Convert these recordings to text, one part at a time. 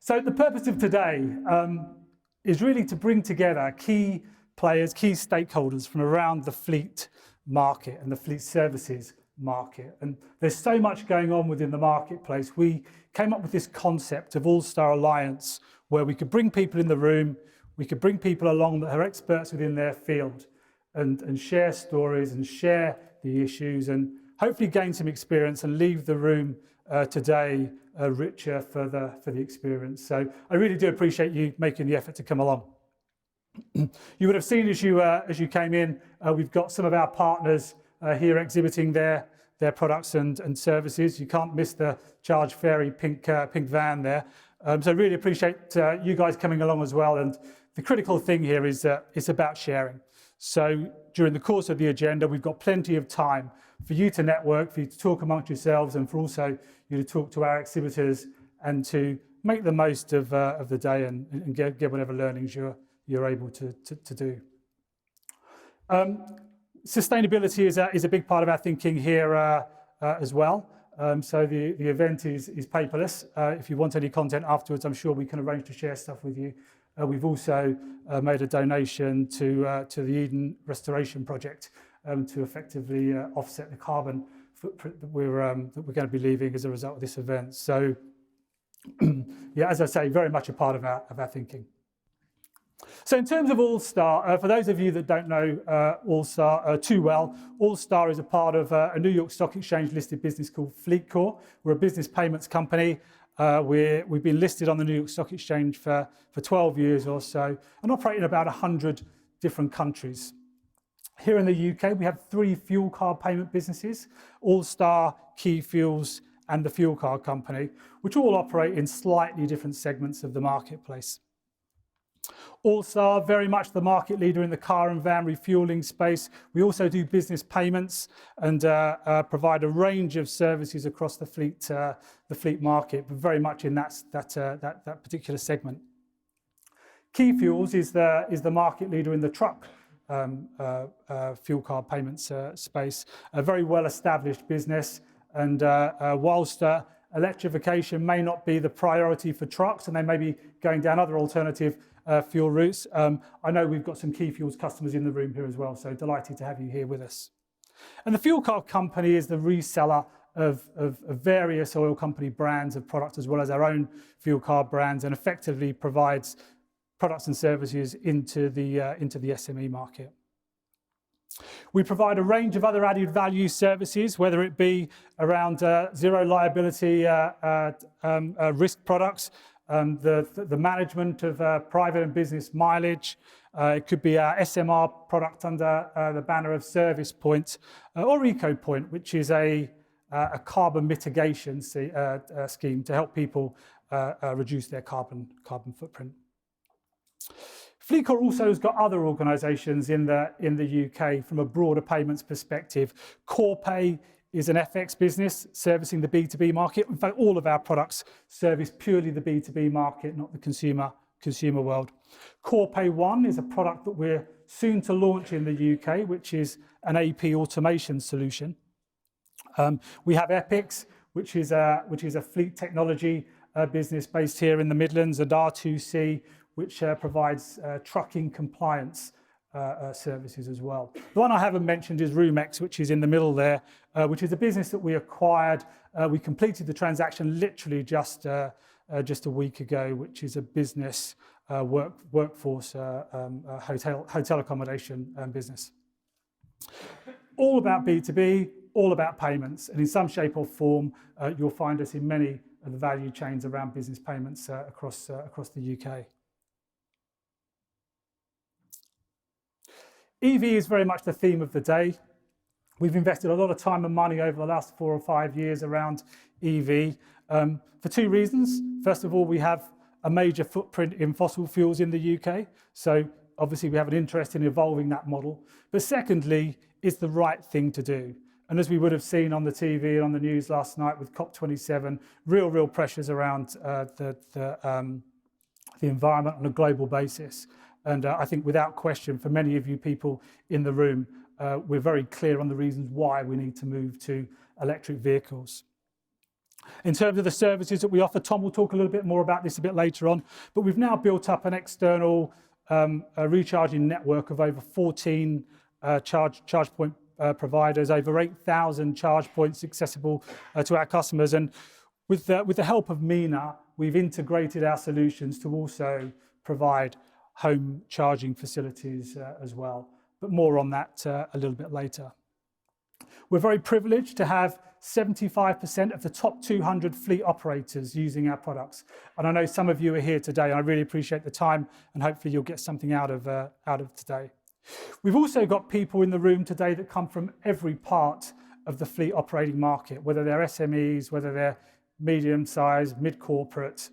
So the purpose of today is really to bring together key players, key stakeholders from around the fleet market and the fleet services market. And there's so much going on within the marketplace. We came up with this concept of Allstar Alliance, where we could bring people in the room, we could bring people along that are experts within their field and share stories and share the issues and hopefully gain some experience and leave the room today richer for the experience. So I really do appreciate you making the effort to come along. You would have seen as you came in, we've got some of our partners here exhibiting their products and services. You can't miss the Charge Ferry pink van there. So I really appreciate you guys coming along as well. And the critical thing here is it's about sharing. So during the course of the agenda, we've got plenty of time for you to network, for you to talk amongst yourselves, and for also you to talk to our exhibitors and to make the most of the day and get whatever learnings you're able to do. Sustainability is a big part of our thinking here as well. So the event is paperless. If you want any content afterwards, I'm sure we can arrange to share stuff with you. We've also made a donation to the Eden Restoration Project to effectively offset the carbon footprint that we're going to be leaving as a result of this event. So, yeah, as I say, very much a part of our thinking. So in terms of Allstar, for those of you that don't know Allstar too well, Allstar is a part of a New York Stock Exchange listed business called FleetCor. We're a business payments company. We've been listed on the New York Stock Exchange for 12 years or so and operate in about 100 different countries. Here in the UK, we have 3 fuel card payment businesses, Allstar, Key Fuels, and the Fuel Card Company, which all operate in slightly different segments of the marketplace. Allstar, very much the market leader in the car and van refueling space. We also do business payments and provide a range of services across the fleet market, but very much in that particular segment. Key Fuels is the market leader in the truck fuel card payments space, a very well-established business. And whilst electrification may not be the priority for trucks, and they may be going down other alternative fuel routes, I know we've got some Key Fuels customers in the room here as well, so delighted to have you here with us. And the Fuel Card Company is the reseller of various oil company brands of products, as well as our own fuel card brands, and effectively provides products and services into the SME market. We provide a range of other added value services, whether it be around zero liability risk products, the management of private and business mileage. It could be our SMR product under the banner of Service Point, or EcoPoint, which is a carbon mitigation scheme to help people reduce their carbon footprint. FleetCor also has got other organisations in the UK from a broader payments perspective. Corpay is an FX business servicing the B2B market. In fact, all of our products service purely the B2B market, not the consumer world. Corpay One is a product that we're soon to launch in the UK, which is an AP automation solution. We have Epix, which is a fleet technology business based here in the Midlands, and R2C, which provides trucking compliance services as well. The one I haven't mentioned is Roomex, which is in the middle there, which is a business that we acquired. We completed the transaction literally just a week ago, which is a business workforce hotel accommodation business. All about B2B, all about payments, and in some shape or form, you'll find us in many of the value chains around business payments across the UK. EV is very much the theme of the day. We've invested a lot of time and money over the last 4 or 5 years around EV for 2 reasons. First of all, we have a major footprint in fossil fuels in the UK, so obviously we have an interest in evolving that model. But secondly, it's the right thing to do. And as we would have seen on the TV and on the news last night with COP27, real pressures around the environment on a global basis. And I think without question, for many of you people in the room, we're very clear on the reasons why we need to move to electric vehicles. In terms of the services that we offer, Tom will talk a little bit more about this a bit later on, but we've now built up an external recharging network of over 14 charge point providers, over 8,000 charge points accessible to our customers. And with the help of MENA, we've integrated our solutions to also provide home charging facilities as well. But more on that a little bit later. We're very privileged to have 75% of the top 200 fleet operators using our products. And I know some of you are here today, and I really appreciate the time, and hopefully you'll get something out of today. We've also got people in the room today that come from every part of the fleet operating market, whether they're SMEs, whether they're medium-sized, mid-corporate,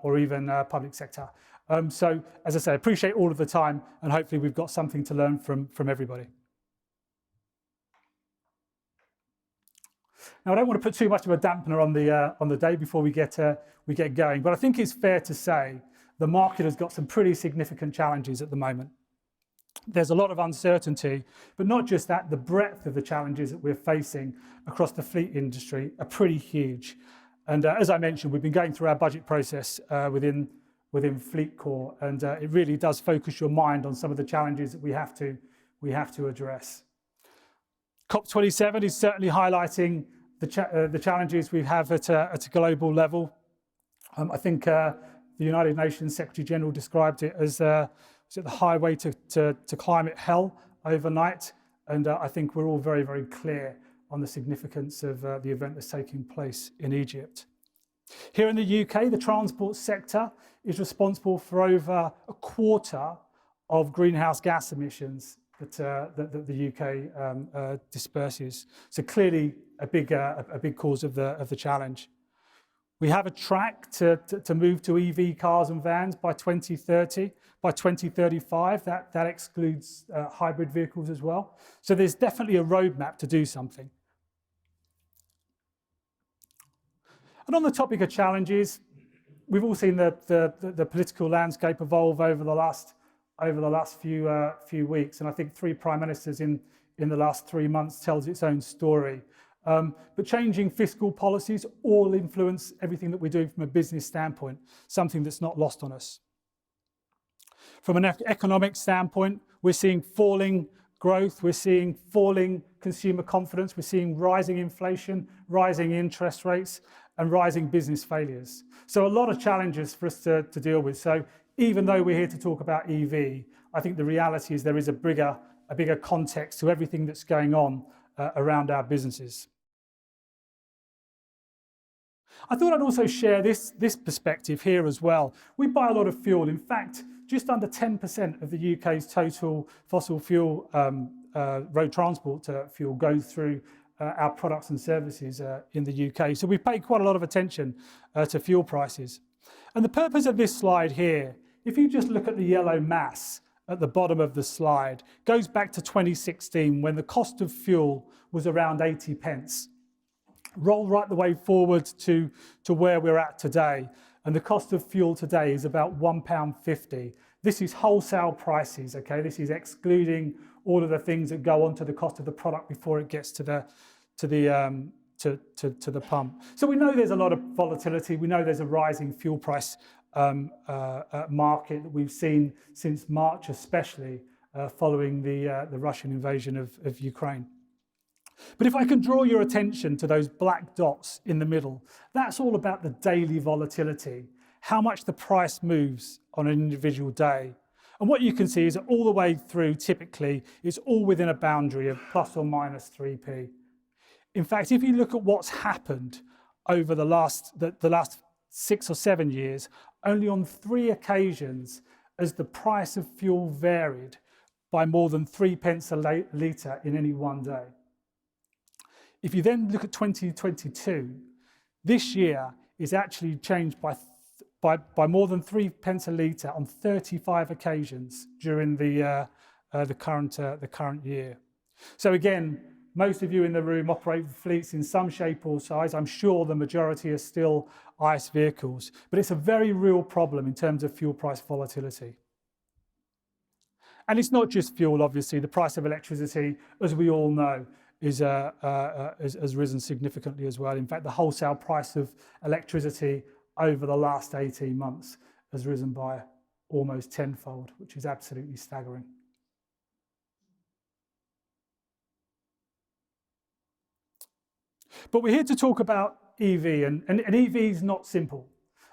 or even public sector. So, as I say, I appreciate all of the time, and hopefully we've got something to learn from everybody. Now, I don't want to put too much of a dampener on the day before we get going, but I think it's fair to say the market has got some pretty significant challenges at the moment. There's a lot of uncertainty, but not just that, the breadth of the challenges that we're facing across the fleet industry are pretty huge. And as I mentioned, we've been going through our budget process within FleetCor, and it really does focus your mind on some of the challenges that we have to address. COP27 is certainly highlighting the challenges we have at a global level. I think the United Nations Secretary General described it as the highway to climate hell overnight, and I think we're all very, very clear on the significance of the event that's taking place in Egypt. Here in the UK, the transport sector is responsible for over a quarter of greenhouse gas emissions that the UK disperses. So clearly a big cause of the challenge. We have a track to move to EV cars and vans by 2030. By 2035, that excludes hybrid vehicles as well. So there's definitely a roadmap to do something. And on the topic of challenges, we've all seen the political landscape evolve over the last few weeks, and I think 3 prime ministers in the last 3 months tells its own story. But changing fiscal policies all influence everything that we're doing from a business standpoint, something that's not lost on us. From an economic standpoint, we're seeing falling growth, we're seeing falling consumer confidence, we're seeing rising inflation, rising interest rates, and rising business failures. So a lot of challenges for us to deal with. So even though we're here to talk about EV, I think the reality is there is a bigger context to everything that's going on around our businesses. I thought I'd also share this perspective here as well. We buy a lot of fuel. In fact, just under 10% of the UK's total fossil fuel road transport fuel goes through our products and services in the UK. So we pay quite a lot of attention to fuel prices. And the purpose of this slide here, if you just look at the yellow mass at the bottom of the slide, goes back to 2016 when the cost of fuel was around 80 pence. Roll right the way forward to where we're at today, and the cost of fuel today is about £1.50. This is wholesale prices, okay? This is excluding all of the things that go onto the cost of the product before it gets to the pump. So we know there's a lot of volatility. We know there's a rising fuel price market that we've seen since March, especially following the Russian invasion of Ukraine. But if I can draw your attention to those black dots in the middle, that's all about the daily volatility, how much the price moves on an individual day. And what you can see is that all the way through, typically, it's all within a boundary of plus or minus 3p. In fact, if you look at what's happened over the last 6 or 7 years, only on 3 occasions has the price of fuel varied by more than 3 pence a litre in any one day. If you then look at 2022, this year is actually changed by more than 3 pence a litre on 35 occasions during the current year. So again, most of you in the room operate fleets in some shape or size. I'm sure the majority are still ICE vehicles, but it's a very real problem in terms of fuel price volatility. And it's not just fuel, obviously. The price of electricity, as we all know, has risen significantly as well. In fact, the wholesale price of electricity over the last 18 months has risen by almost tenfold, which is absolutely staggering. But we're here to talk about EV, and EV is not simple.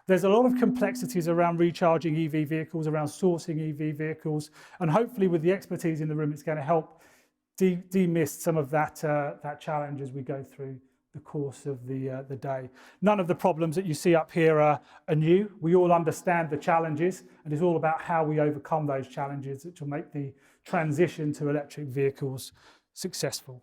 There's a lot of complexities around recharging EV vehicles, around sourcing EV vehicles, and hopefully with the expertise in the room, it's going to help demist some of that challenge as we go through the course of the day. None of the problems that you see up here are new. We all understand the challenges, and it's all about how we overcome those challenges, which will make the transition to electric vehicles successful.